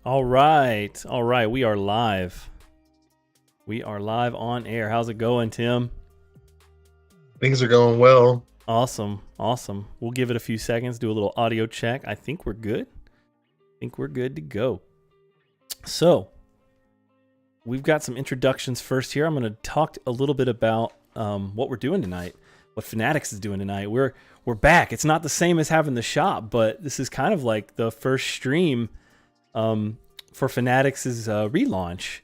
All right. All right. We are live. We are live on air. How's it going, Tim? Things are going well. Awesome. Awesome. We'll give it a few seconds, do a little audio check. I think we're good. I think we're good to go. So, we've got some introductions first here. I'm going to talk a little bit about what we're doing tonight, what Fanatics is doing tonight. We're back. It's not the same as having the shop, but this is kind of like the first stream for Fanatics' relaunch.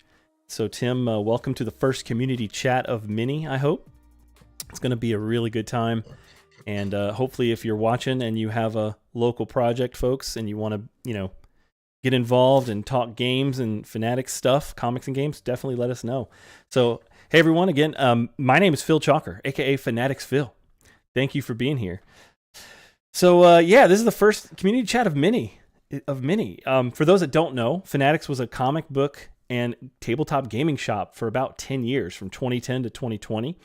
So, Tim, welcome to the first community chat of many, I hope. It's going to be a really good time. And hopefully, if you're watching and you have a local project, folks, and you want to, get involved and talk games and Fanatics stuff, comics and games, definitely let us know. So, hey, everyone, again, my name is Phil Chalker, a.k.a. Fanatics Phil. Thank you for being here. So, this is the first community chat of many. For those that don't know, Fanatics was a comic book and tabletop gaming shop for about 10 years, from 2010 to 2020.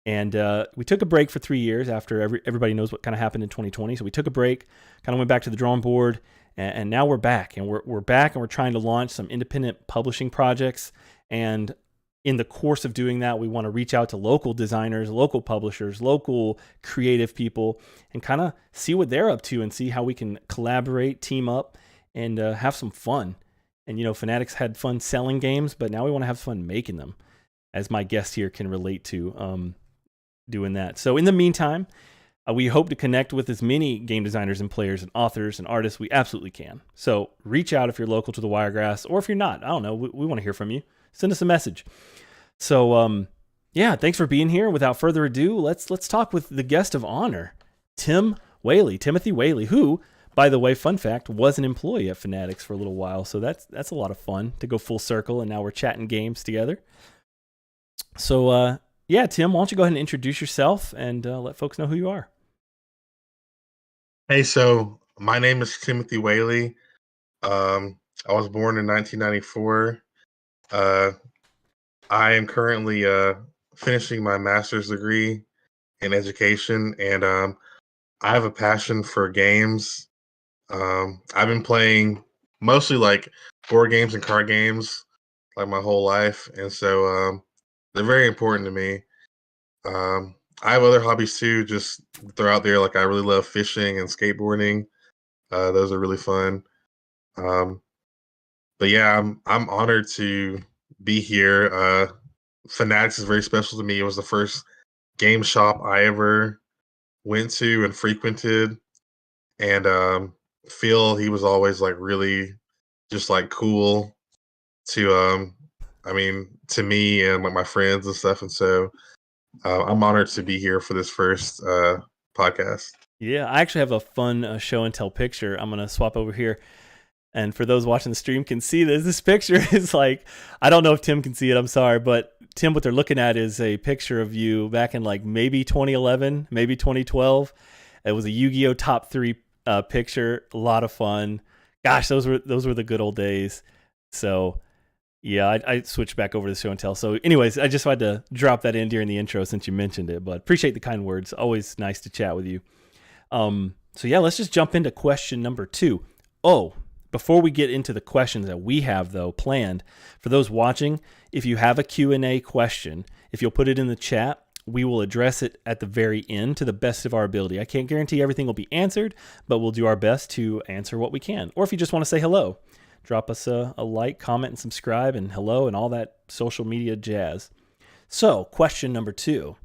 And we took a break for 3 years after everybody knows what kind of happened in 2020. So we took a break, kind of went back to the drawing board, and now we're back. And we're back, and we're trying to launch some independent publishing projects. And in the course of doing that, we want to reach out to local designers, local publishers, local creative people, and kind of see what they're up to and see how we can collaborate, team up, and have some fun. And, Fanatics had fun selling games, but now we want to have fun making them, as my guest here can relate to doing that. So in the meantime, we hope to connect with as many game designers and players and authors and artists we absolutely can. So reach out if you're local to the Wiregrass, or if you're not, I don't know, we want to hear from you. Send us a message. So, thanks for being here. Without further ado, let's talk with the guest of honor, Timothy Whaley, who, by the way, fun fact, was an employee at Fanatics for a little while. So that's a lot of fun to go full circle, and now we're chatting games together. So, Tim, why don't you go ahead and introduce yourself and let folks know who you are. Hey, so my name is Timothy Whaley. I was born in 1994. I am currently finishing my master's degree in education, and I have a passion for games. I've been playing mostly like board games and card games like my whole life, and so they're very important to me. I have other hobbies too, just throw out there. Like I really love fishing and skateboarding. Those are really fun. Um, but yeah, I'm honored to be here. Fanatics is very special to me. It was the first game shop I ever went to and frequented, and Phil, he was always like really just like cool to to me and like my friends and stuff, and so I'm honored to be here for this first podcast. Yeah, I actually have a fun show and tell picture. I'm going to swap over here. And for those watching the stream can see this picture is like, I don't know if Tim can see it, I'm sorry, but Tim, what they're looking at is a picture of you back in like maybe 2011, maybe 2012. It was a Yu-Gi-Oh! Top 3 picture, a lot of fun. Gosh, those were the good old days. So yeah, I switched back over to the show and tell. So anyways, I just wanted to drop that in during the intro since you mentioned it, but appreciate the kind words. Always nice to chat with you. Let's just jump into question number 2. Oh, before we get into the questions that we have, though, planned, for those watching, if you have a Q&A question, if you'll put it in the chat, we will address it at the very end to the best of our ability. I can't guarantee everything will be answered, but we'll do our best to answer what we can. Or if you just want to say hello, drop us a like, comment, and subscribe, and hello, and all that social media jazz. So, question number 2,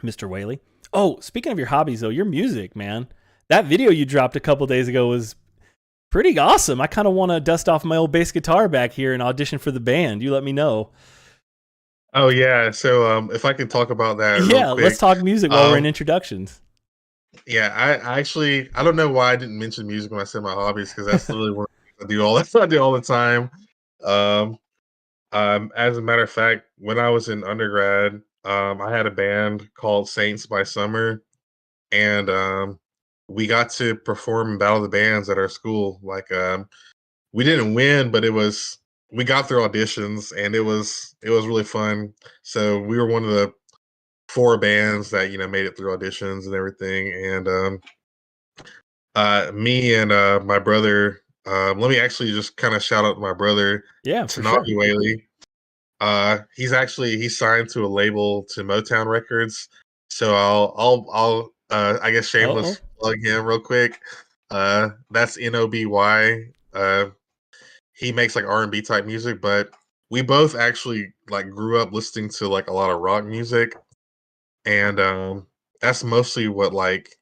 Mr. Whaley. Oh, speaking of your hobbies, though, your music, man. That video you dropped a couple days ago was pretty awesome. I kind of want to dust off my old bass guitar back here and audition for the band. You let me know. Oh yeah, so if I can talk about that real Yeah, let's quick. talk music while we're in introductions. Yeah, I actually I don't know why I didn't mention music when I said my hobbies, because that's literally what I do all I do all the time. Um, as a matter of fact, when I was in undergrad, I had a band called Saints by Summer, and we got to perform in Battle of the Bands at our school. Like we didn't win, but we got through auditions, and it was really fun. So we were one of the 4 bands that made it through auditions and everything. And me and my brother Let me actually just kind of shout out my brother, Yeah, for sure. Timothy Whaley. He's signed to a label to Motown Records, so I'll I guess Oh, shameless plug him real quick. That's Noby. He makes like R&B type music, but we both actually like grew up listening to like a lot of rock music, and that's mostly what like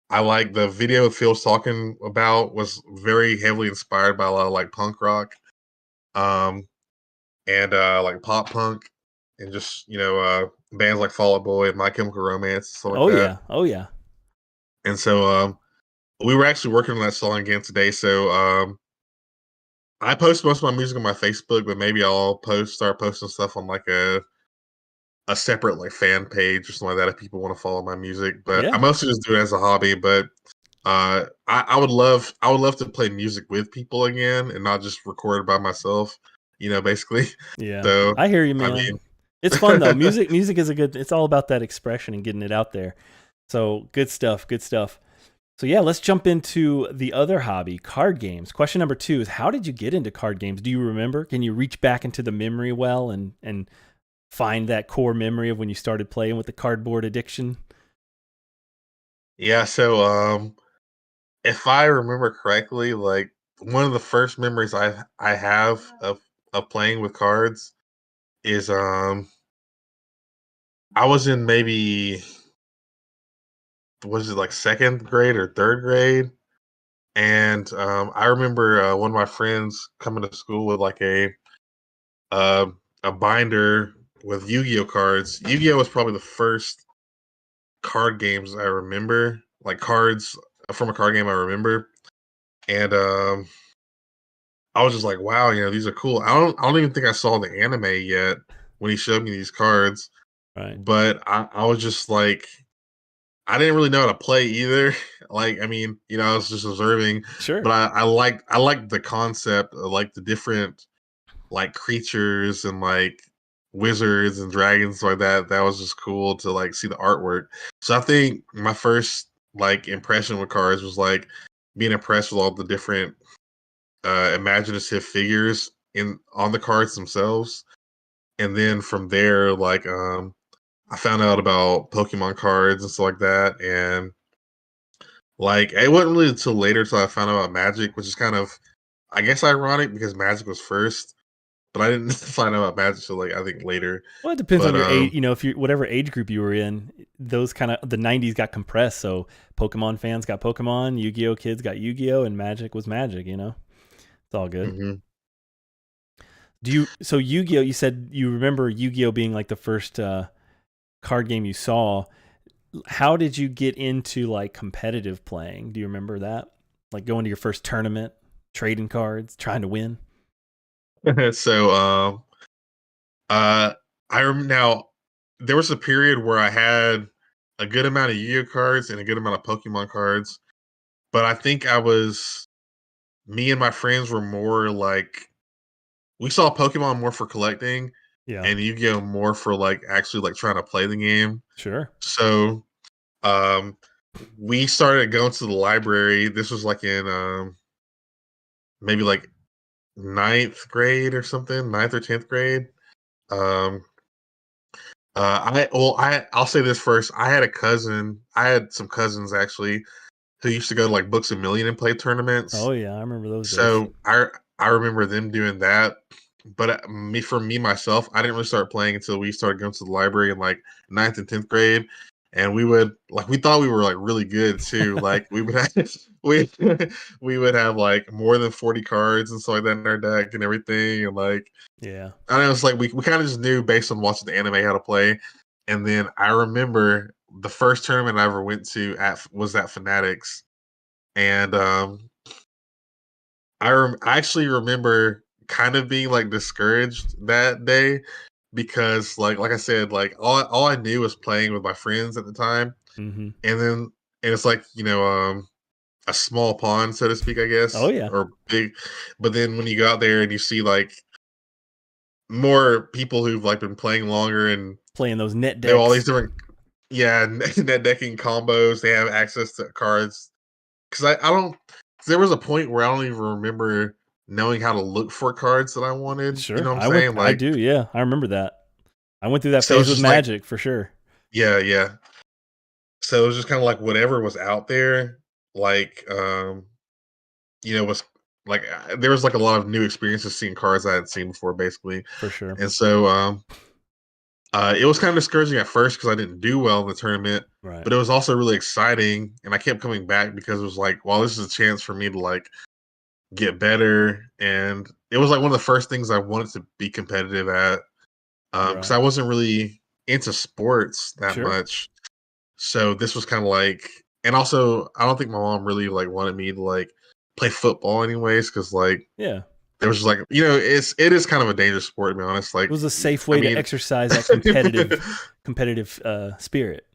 I like. The video Phil's talking about was very heavily inspired by a lot of like punk rock, um, and like pop punk, and just bands like Fall Out Boy and My Chemical Romance and stuff like oh that. yeah, oh yeah. And so we were actually working on that song again today. So I post most of my music on my Facebook, but maybe I'll start posting stuff on like a separate like fan page or something like that if people want to follow my music. But I Yeah, mostly just do it as a hobby. But I would love to play music with people again and not just record it by myself. Basically. yeah. So I hear you, I man. mean, It's fun though. Music is a good. It's all about that expression and getting it out there. So good stuff. Good stuff. So yeah, let's jump into the other hobby, card games. Question number 2 is, how did you get into card games? Do you remember? Can you reach back into the memory well and find that core memory of when you started playing with the cardboard addiction? yeah. So if I remember correctly, like one of the first memories I have of playing with cards is I was in maybe was it like second grade or third grade, and I remember one of my friends coming to school with like uh, a binder with Yu-Gi-Oh cards. Yu-Gi-Oh was probably the first card games I remember, like cards from a card game I remember, and I was just like, wow, these are cool. I don't even think I saw the anime yet when he showed me these cards, Right. but I was just like, I didn't really know how to play either. Like, I mean, I was just observing, Sure. but I like the concept of like the different like creatures and like wizards and dragons like that. That was just cool to like see the artwork. So I think my first like impression with cards was like being impressed with all the different imaginative figures in on the cards themselves. And then from there, like I found out about Pokemon cards and stuff like that. And like it wasn't really until later till I found out about Magic, which is kind of I guess ironic because Magic was first, but I didn't find out about Magic till like I think later. Well, it depends on But your age. You know, if you whatever age group you were in, those kind of the '90s got compressed. So Pokemon fans got Pokemon, Yu-Gi-Oh kids got Yu-Gi-Oh, and Magic was Magic. You know, it's all good. mhm. Do you? So Yu-Gi-Oh, you said you remember Yu-Gi-Oh being like the first card game you saw. How did you get into like competitive playing? Do you remember that? Like going to your first tournament, trading cards, trying to win. So uh now there was a period where I had a good amount of Yu-Gi-Oh cards and a good amount of Pokemon cards, but I think I was me and my friends were more like we saw Pokemon more for collecting Yeah, and Yu-Gi-Oh more for like actually like trying to play the game. sure. So um we started going to the library. This was like in maybe like ninth grade or something, ninth or 10th grade. Um I'll say this first. I had a cousin. I had some cousins actually who used to go to like Books a Million and play Oh tournaments. yeah, I remember those days. So I remember them doing that. But for me myself, I didn't really start playing until we started going to the library in like ninth and 10th grade. And we would like we thought we were like really good too. Like we would have we we would have like more than 40 cards and stuff like that in our deck and everything. And like Yeah. I know it's like we kind of just knew based on watching the anime how to play. And then I remember the first tournament I ever went to was at Fanatics, and I actually remember kind of being like discouraged that day because like I said, like all I knew was playing with my friends at the time, Mm-hmm. and then and it's like a small pond so to speak, I Oh guess, yeah, or big, but then when you go out there and you see like more people who've like been playing longer and playing those net they have all these decks. different net decking combos. They have access to cards because I don't. there was a point where I don't even remember knowing how to look for cards that I wanted. You Sure. know what I'm saying? I Like, do. Yeah. I remember that. I went through that so phase it's with just like, Magic for sure. yeah, yeah. So it was just kind of like whatever was out there, like, was like there was like a lot of new experiences seeing cards I hadn't seen before, basically. For sure. And so it was kind of discouraging at first because I didn't do well in the tournament, Right. but it was also really exciting, and I kept coming back because it was like, well, this is a chance for me to like get better, and it was like one of the first things I wanted to be competitive at, because Right. I wasn't really into sports that Sure. much. So this was kind of like, and also I don't think my mom really like wanted me to like play football anyways, because like Yeah. there was like, it is kind of a dangerous sport, to be honest. It Like, was a safe I way to mean, exercise that competitive spirit.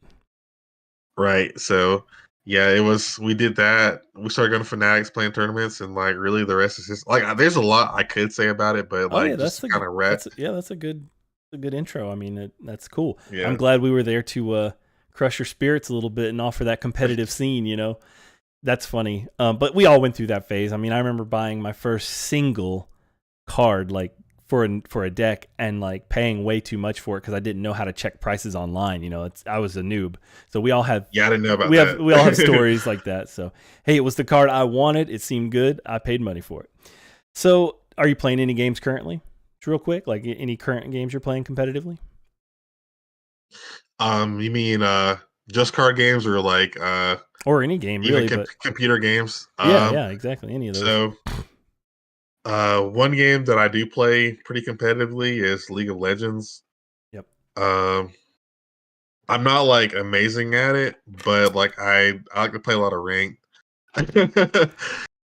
right. So yeah, it was. We did that. We started going to Fanatics, playing tournaments, and like really the rest is just like there's a lot I could say about it, but Oh yeah, like just to kind of wrap. that's a good intro. I mean, that's cool. I'm Yeah, glad we were there to crush your spirits a little bit and offer that competitive scene. That's funny. But we all went through that phase. I mean, I remember buying my first single card like for a deck and like paying way too much for it because I didn't know how to check prices online. I was a noob, so yeah, I didn't know about we all have that. stories like that. So hey, it was the card I wanted. It seemed good. I paid money for it. So are you playing any games currently? Just real quick, like any current games you're playing competitively? You mean just card games or like Or any game even really, but computer games? yeah, exactly. Any of those. So one game that I do play pretty competitively is League of Legends. Yep. Um, I'm not like amazing at it, but like I like to play a lot of ranked.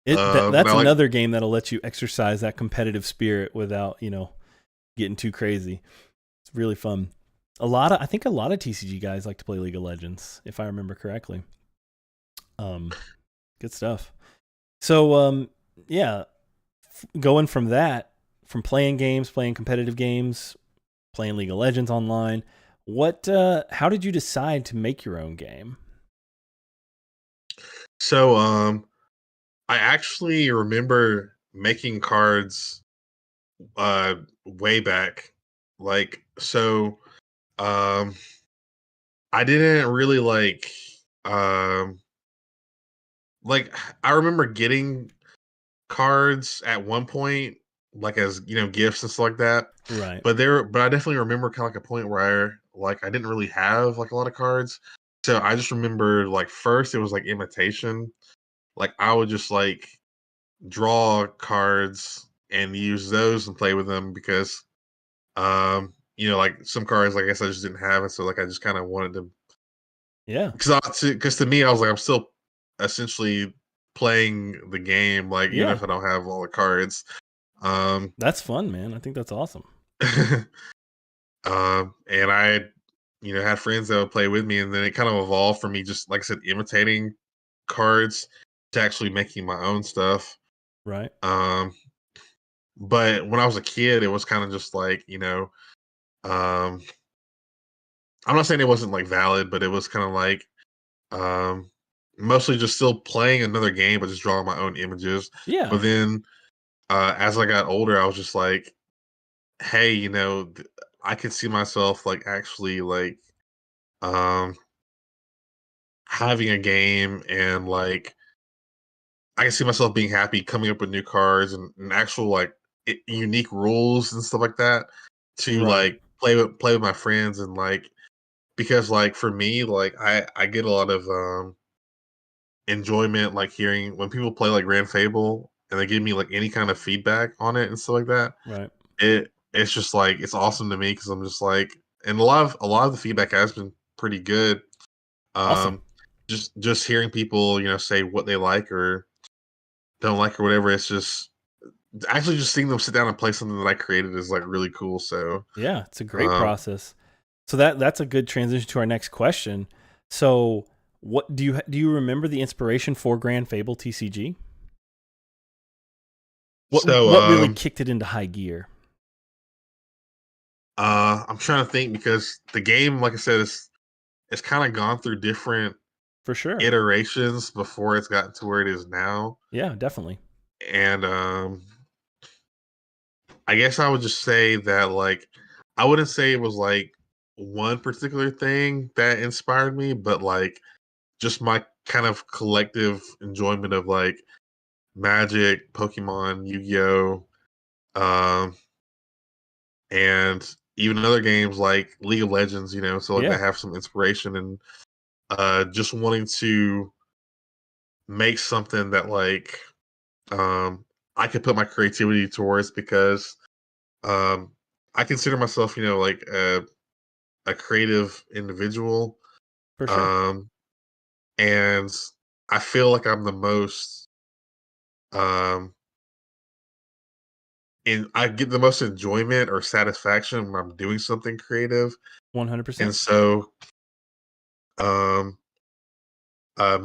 And I That's like, another game that'll let you exercise that competitive spirit without, getting too crazy. It's really fun. I think a lot of TCG guys like to play League of Legends, if I remember correctly. Good stuff. So, yeah, going from that, from playing games, playing competitive games, playing League of Legends online, how did you decide to make your own game? so I actually remember making cards way back. Like, so um I didn't really um like I remember getting cards at one point, like as gifts and stuff like that. Right. But I definitely remember kind of like a point where I didn't really have like a lot of cards. So I just remember like first it was like imitation. Like I would just like draw cards and use those and play with them because like some cards like I guess I just didn't have it. So like I just kind of wanted to, Yeah. because to me I was like I'm still essentially playing the game, like even Yeah. if I don't have all the cards. Um, That's fun, man. I think that's awesome. and I, had friends that would play with me, and then it kind of evolved from me just like I said, imitating cards to actually making my own stuff. Right. Um, but when I was a kid, it was kind of just like, um, I'm not saying it wasn't like valid, but it was kind of like, um, mostly just still playing another game, but just drawing my own images. Yeah. But then, as I got older, I was just like, hey, I could see myself like actually like um having a game, and like I can see myself being happy coming up with new cards and actual like unique rules and stuff like that to Right. like play with my friends, and like because like for me like I get a lot of enjoyment like hearing when people play like Grand Fable and they give me like any kind of feedback on it and stuff like that. Right. It's just like it's awesome to me because I'm just like, and a lot of the feedback has been pretty good. Awesome. Um, just hearing people say what they like or don't like or whatever. It's just actually just seeing them sit down and play something that I created is like really cool. So Yeah, it's a great um, process. So that's a good transition to our next question. So, what do you remember the inspiration for Grand Fable TCG? so What really kicked it into high gear? I'm trying to think because the game, like I said, is it's kind of gone through different. For sure. iterations before it's gotten to where it is now. Yeah, definitely. And I guess I would just say that, like, I wouldn't say it was like one particular thing that inspired me, but like just my kind of collective enjoyment of like Magic, Pokemon, Yu-Gi-Oh, um, and even other games like League of Legends, you know, so like Yeah, that have some inspiration, and just wanting to make something that like I could put my creativity towards, because um I consider myself, you know, like a creative individual. for sure. Um and I feel like I'm the most um I get the most enjoyment or satisfaction when I'm doing something creative. And 100%. so um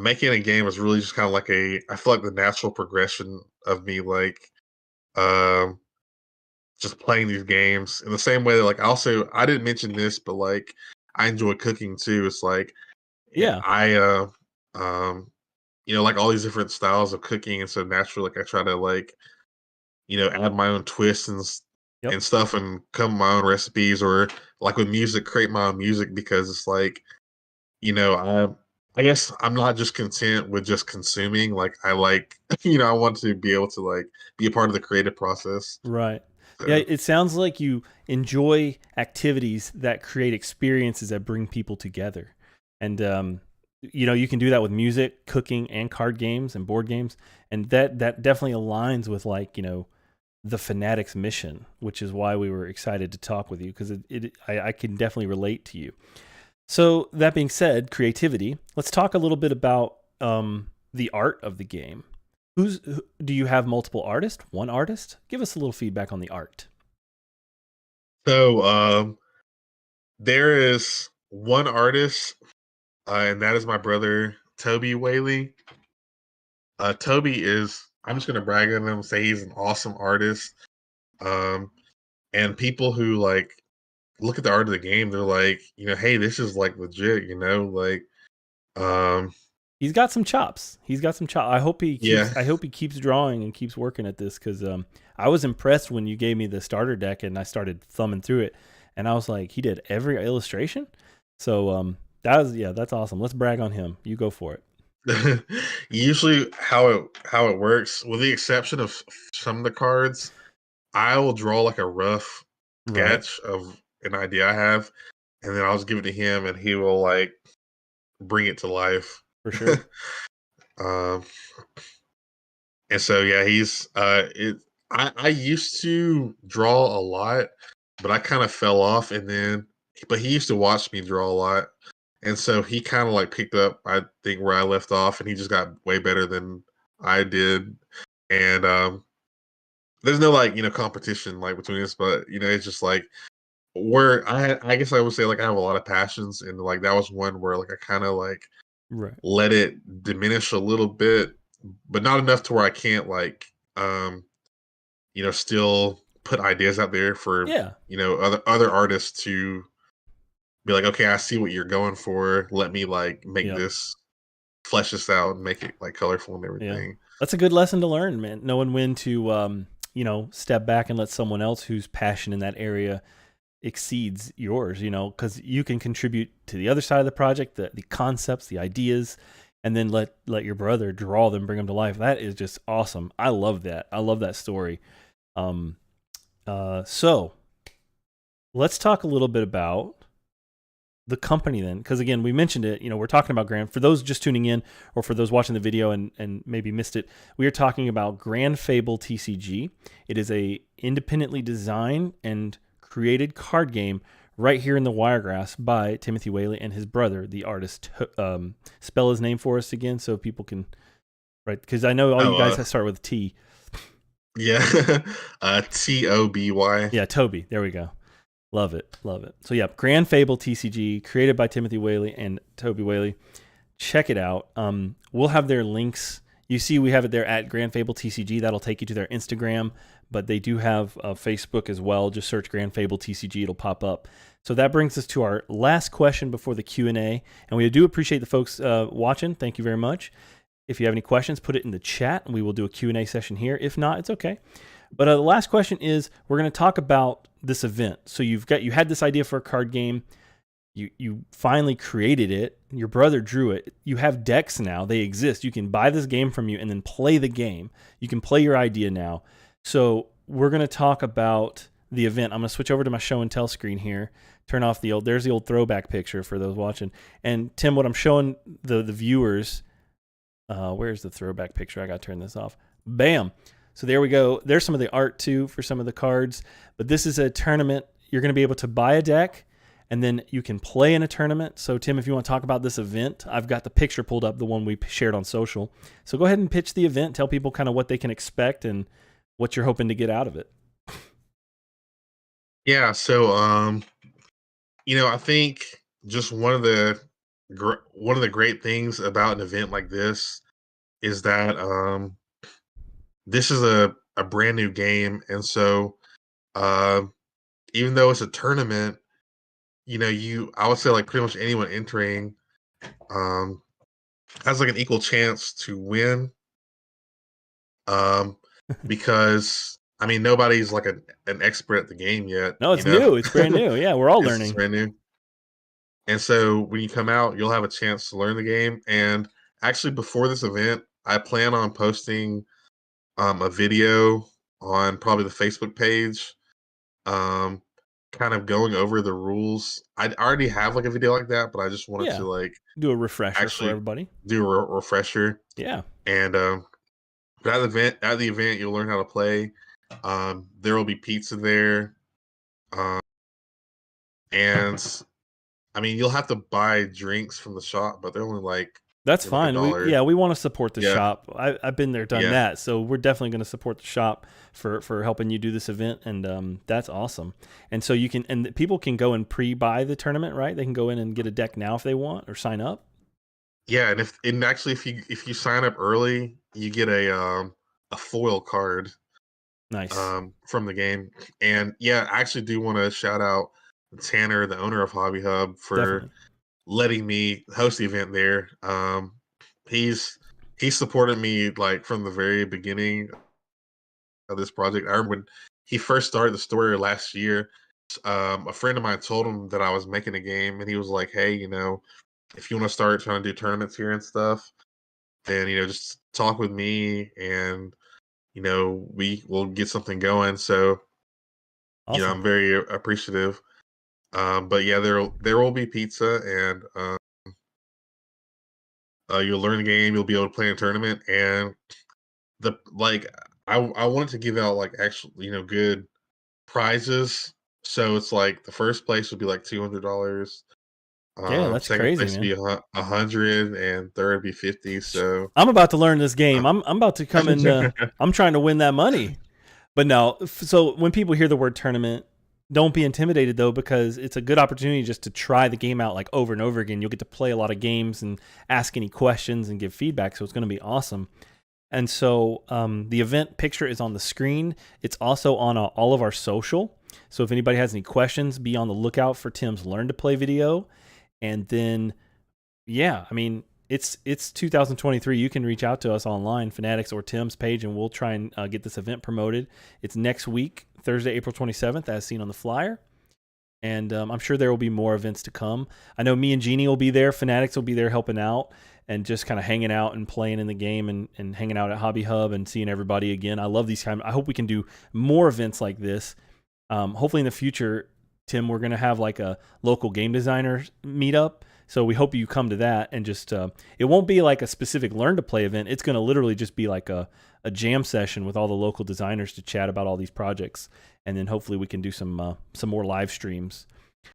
making a game is really just kind of like I feel like the natural progression of me, like um just playing these games in the same way that, like, also I didn't mention this, but like I enjoy cooking too. It's like Yeah. I you know, like all these different styles of cooking, and so naturally, like I try to like, you know, add my own twists Yep. and stuff, and come up with my own recipes, or like with music, create my own music, because it's like, you know, I guess I'm not just content with just consuming. Like I like, you know, I want to be able to like be a part of the creative process. Right. Yeah, So it sounds like you enjoy activities that create experiences that bring people together. And you can do that with music, cooking, and card games and board games. And that definitely aligns with, like, the Fanatics mission, which is why we were excited to talk with you, because I can definitely relate to you. So that being said, creativity. Let's talk a little bit about the art of the game. Do you have multiple artists? One artist? Give us a little feedback on the art. so there is one artist, and that is my brother Toby Whaley. Toby is, I'm just gonna brag on him, say he's an awesome artist. Um, and people who like look at the art of the game, they're like, you know, hey, this is like legit, you know, like, um, He's got some chops. He's got some chops. I hope he keeps. yeah. I hope he keeps drawing and keeps working at this, because I was impressed when you gave me the starter deck and I started thumbing through it, and I was like, he did every illustration. So that's awesome. Let's brag on him. You go for it. Usually how it works, with the exception of some of the cards, I will draw like a rough Right, sketch of an idea I have, and then I'll just give it to him, and he will like bring it to life. for sure. um, and so yeah, he's it. I used to draw a lot, but I kind of fell off, and then but he used to watch me draw a lot, and so he kind of like picked up, I think, where I left off, and he just got way better than I did. And there's no like, you know, competition like between us, but you know, it's just like where I guess I would say like I have a lot of passions, and like that was one where like I kind of like Right. let it diminish a little bit, but not enough to where I can't like um you know, still put ideas out there for, Yeah. you know, other artists to be like, okay, I see what you're going for. Let me like make Yep. this, flesh this out, and make it like colorful and Yeah. everything. That's a good lesson to learn, man. Knowing when to step back and let someone else whose passion in that area exceeds yours, because you can contribute to the other side of the project, the concepts, the ideas, and then let your brother draw them, bring them to life. That is just awesome. I love that. I love that story. Um, so let's talk a little bit about the company then, because again, we mentioned it. We're talking about Grand. For those just tuning in, or for those watching the video and maybe missed it, we are talking about Grand Fable TCG. It is a independently designed and created card game right here in the Wiregrass by Timothy Whaley and his brother, the artist. Spell his name for us again so people can, right? Because I know all Oh, you guys start with T. yeah, Toby. Yeah, Toby. There we go. Love it. Love it. So yeah, Grand Fable TCG, created by Timothy Whaley and Toby Whaley. Check it out. We'll have their links. You see we have it there at Grand Fable TCG. That'll take you to their Instagram. but they do have Facebook as well. Just search Grand Fable TCG, it'll pop up. So that brings us to our last question before the Q&A, and we do appreciate the folks watching. Thank you very much. If you have any questions, put it in the chat, and we will do a Q&A session here. If not, it's okay. But the last question is, we're going to talk about this event. So you had this idea for a card game. You finally created it. Your brother drew it. You have decks now. They exist. You can buy this game from you and then play the game. You can play your idea now. So we're going to talk about the event. I'm going to switch over to my show and tell screen here. Turn off there's the old throwback picture for those watching. And Tim, what I'm showing the viewers, where's the throwback picture? I got to turn this off. Bam. So there we go. There's some of the art too for some of the cards. But this is a tournament. You're going to be able to buy a deck, and then you can play in a tournament. So Tim, if you want to talk about this event, I've got the picture pulled up, the one we shared on social. So go ahead and pitch the event. Tell people kind of what they can expect and what you're hoping to get out of it. Yeah. So, I think just one of the great things about an event like this is that this is a brand new game, and so even though it's a tournament, I would say like pretty much anyone entering has like an equal chance to win, because nobody's like an expert at the game yet. No, it's new. It's brand new. Yeah, we're all learning. It's brand new. And so when you come out, you'll have a chance to learn the game. And actually, before this event, I plan on posting a video on probably the Facebook page, kind of going over the rules. I already have like a video like that, but I just wanted to like do a refresher for everybody. Do a refresher. Yeah. And but at the event, you'll learn how to play. There will be pizza there, and you'll have to buy drinks from the shop, but they're only like that's fine. We want to support the shop. I've been there, done that, so we're definitely going to support the shop for helping you do this event, and that's awesome. And so people can go and pre-buy the tournament, right? They can go in and get a deck now if they want or sign up. Yeah, and if you sign up early, you get a foil card. Nice. From the game. And yeah, I actually do want to shout out Tanner, the owner of Hobby Hub, for letting me host the event there. He's supported me like from the very beginning of this project. I remember when he first started the story last year, a friend of mine told him that I was making a game, and he was like, hey, if you want to start trying to do tournaments here and stuff, then just talk with me, and we will get something going. So awesome. I'm very appreciative. But yeah, there will be pizza, and you'll learn the game. You'll be able to play in a tournament, and I wanted to give out like actual good prizes. So it's like the first place would be like $200. Yeah, that's second crazy, place man. Be 100, and third be 50. So I'm about to learn this game. I'm about to come in. I'm trying to win that money. But no, so when people hear the word tournament, don't be intimidated though, because it's a good opportunity just to try the game out like over and over again. You'll get to play a lot of games and ask any questions and give feedback. So it's going to be awesome. And so the event picture is on the screen. It's also on all of our social. So if anybody has any questions, be on the lookout for Tim's Learn to Play video. And then, yeah, it's 2023. You can reach out to us online, Fanatics or Tim's page, and we'll try and get this event promoted. It's next week, Thursday, April 27th, as seen on the flyer. And I'm sure there will be more events to come. I know me and Jeannie will be there. Fanatics will be there helping out and just kind of hanging out and playing in the game and hanging out at Hobby Hub and seeing everybody again. I love these kind. I hope we can do more events like this. Hopefully in the future, Tim, we're going to have like a local game designer meetup. So we hope you come to that, and just it won't be like a specific Learn to Play event. It's going to literally just be like a jam session with all the local designers to chat about all these projects. And then hopefully we can do some more live streams